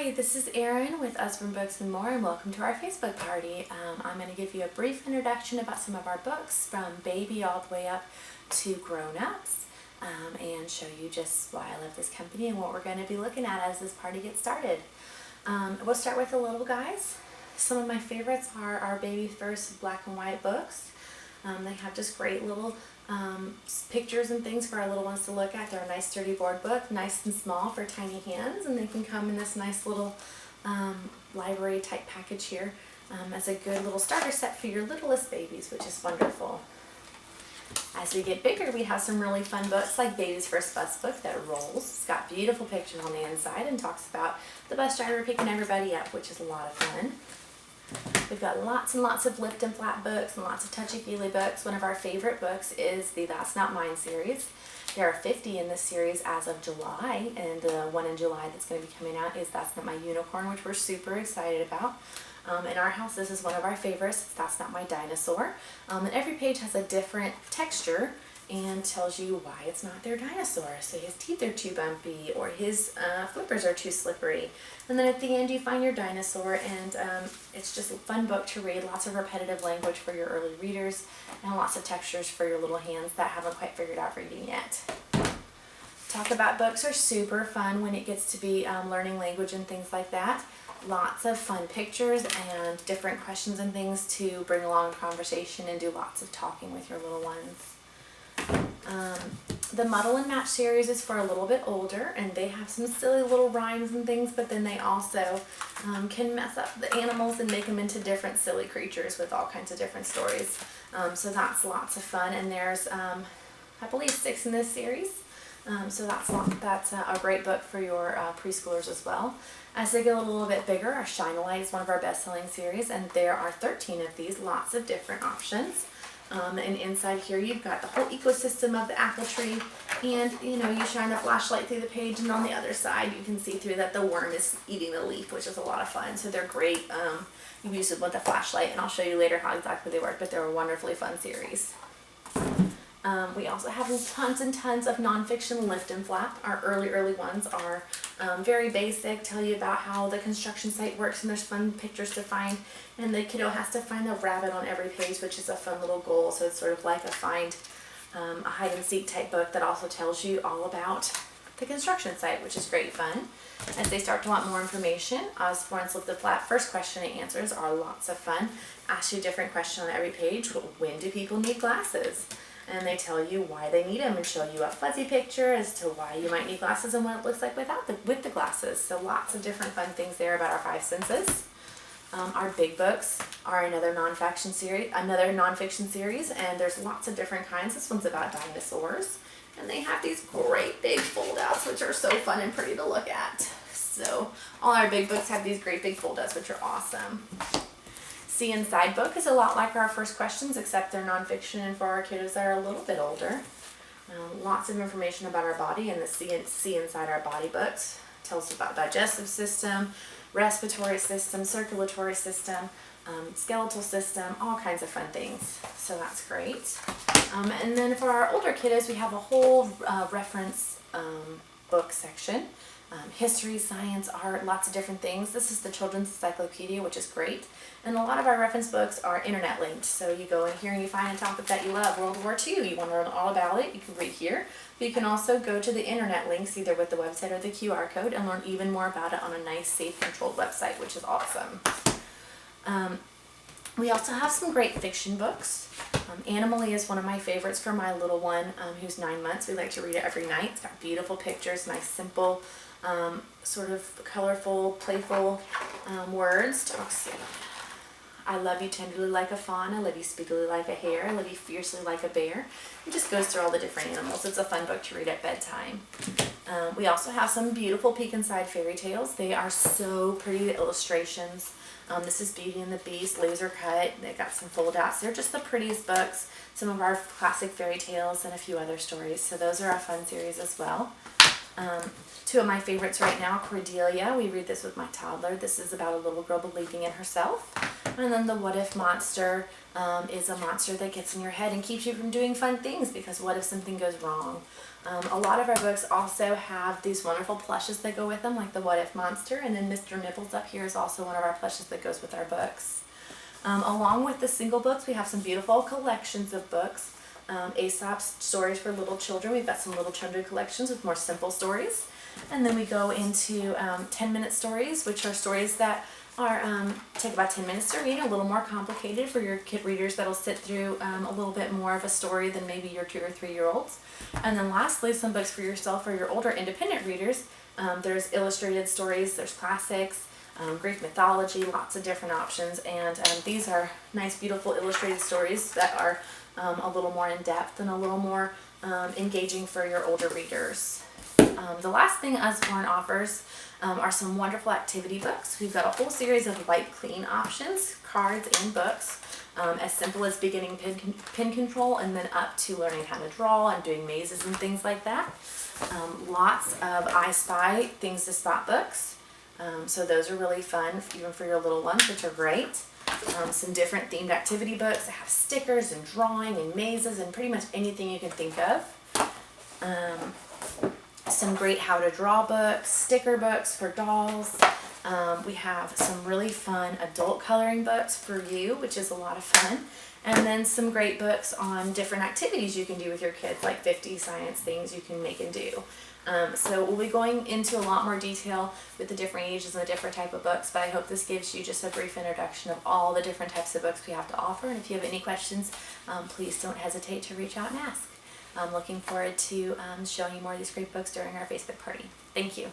Hi, this is Erin with Usborne Books and More, and welcome to our Facebook party. I'm going to give you a brief introduction about some of our books from baby all the way up to grown-ups, and show you just why I love this company and what we're going to be looking at as this party gets started. We'll start with the little guys. Some of my favorites are our Baby First black and white books. They have just great little pictures and things for our little ones to look at. They're a nice sturdy board book, nice and small for tiny hands, and they can come in this nice little library type package here as a good little starter set for your littlest babies, which is wonderful. As we get bigger, we have some really fun books like Baby's First Bus Book that rolls. It's got beautiful pictures on the inside and talks about the bus driver picking everybody up, which is a lot of fun. We've got lots and lots of lift and flat books and lots of touchy-feely books. One of our favorite books is the That's Not Mine series. There are 50 in this series as of July, and the one in July that's going to be coming out is That's Not My Unicorn, which we're super excited about. In our house, this is one of our favorites. That's Not My Dinosaur. And every page has a different texture and tells you why it's not their dinosaur. So his teeth are too bumpy, or his flippers are too slippery. And then at the end you find your dinosaur, and it's just a fun book to read. Lots of repetitive language for your early readers, and lots of textures for your little hands that haven't quite figured out reading yet. Talk About books are super fun when it gets to be learning language and things like that. Lots of fun pictures and different questions and things to bring along conversation and do lots of talking with your little ones. The Muddle and Match series is for a little bit older, and they have some silly little rhymes and things, but then they also can mess up the animals and make them into different silly creatures with all kinds of different stories. So that's lots of fun, and there's I believe 6 in this series. So that's a great book for your preschoolers as well. As they get a little bit bigger, our Shine-A-Light is one of our best-selling series, and there are 13 of these, lots of different options. And inside here you've got the whole ecosystem of the apple tree, and you shine a flashlight through the page, and on the other side you can see through that the worm is eating the leaf, which is a lot of fun. So they're great. You use them with a flashlight, and I'll show you later how exactly they work, but they're a wonderfully fun series. We also have tons and tons of nonfiction lift and flap. Our early ones are very basic, tell you about how the construction site works, and there's fun pictures to find, and the kiddo has to find a rabbit on every page, which is a fun little goal. So it's sort of like a hide and seek type book that also tells you all about the construction site, which is great fun. As they start to want more information, Usborne's Lift and Flap first question and answers are lots of fun. Ask you a different question on every page. When do people need glasses? And they tell you why they need them and show you a fuzzy picture as to why you might need glasses and what it looks like with the glasses. So lots of different fun things there about our 5 senses. Our big books are another nonfiction series, and there's lots of different kinds. This one's about dinosaurs, and they have these great big fold-outs, which are so fun and pretty to look at. So all our big books have these great big fold-outs, which are awesome. See Inside book is a lot like our first questions, except they're nonfiction and for our kiddos that are a little bit older. Lots of information about our body, and the See Inside Our Body books tells us about digestive system, respiratory system, circulatory system, skeletal system, all kinds of fun things. So that's great. And then for our older kiddos, we have a whole reference book section. History, science, art, lots of different things. This is the Children's Encyclopedia, which is great. And a lot of our reference books are internet linked. So you go in here and you find a topic that you love. World War II, you want to learn all about it, you can read here. But you can also go to the internet links, either with the website or the QR code, and learn even more about it on a nice, safe, controlled website, which is awesome. We also have some great fiction books. Animalie is one of my favorites for my little one who's 9 months. We like to read it every night. It's got beautiful pictures, nice, simple, sort of colorful, playful words. Let's see. I love you tenderly like a fawn. I love you speedily like a hare. I love you fiercely like a bear. It just goes through all the different animals. It's a fun book to read at bedtime. We also have some beautiful peek inside fairy tales. They are so pretty, the illustrations. This is Beauty and the Beast, laser cut. They got some fold outs. They're just the prettiest books. Some of our classic fairy tales and a few other stories. So those are a fun series as well. 2 of my favorites right now, Cordelia. We read this with my toddler. This is about a little girl believing in herself. And then the What If Monster is a monster that gets in your head and keeps you from doing fun things, because what if something goes wrong? A lot of our books also have these wonderful plushes that go with them, like the What If Monster, and then Mr. Nibbles up here is also one of our plushes that goes with our books. Along with the single books, we have some beautiful collections of books. Aesop's Stories for Little Children. We've got some little children collections with more simple stories. And then we go into 10-minute stories, which are stories that are take about 10 minutes to read, a little more complicated for your kid readers that'll sit through a little bit more of a story than maybe your 2 or 3-year-olds. And then lastly, some books for yourself or your older independent readers. There's illustrated stories, there's classics, Greek mythology, lots of different options, and these are nice, beautiful illustrated stories that are a little more in depth and a little more engaging for your older readers. The last thing Usborne offers are some wonderful activity books. We've got a whole series of wipe clean options, cards and books, as simple as beginning pin control and then up to learning how to draw and doing mazes and things like that. Lots of I Spy, things to spot books. So those are really fun, even for your little ones, which are great. Some different themed activity books that have stickers and drawing and mazes and pretty much anything you can think of. Some great how to draw books, sticker books for dolls. We have some really fun adult coloring books for you, which is a lot of fun. And then some great books on different activities you can do with your kids, like 50 science things you can make and do. So we'll be going into a lot more detail with the different ages and the different type of books, but I hope this gives you just a brief introduction of all the different types of books we have to offer. And if you have any questions, please don't hesitate to reach out and ask. I'm looking forward to showing you more of these great books during our Facebook party. Thank you.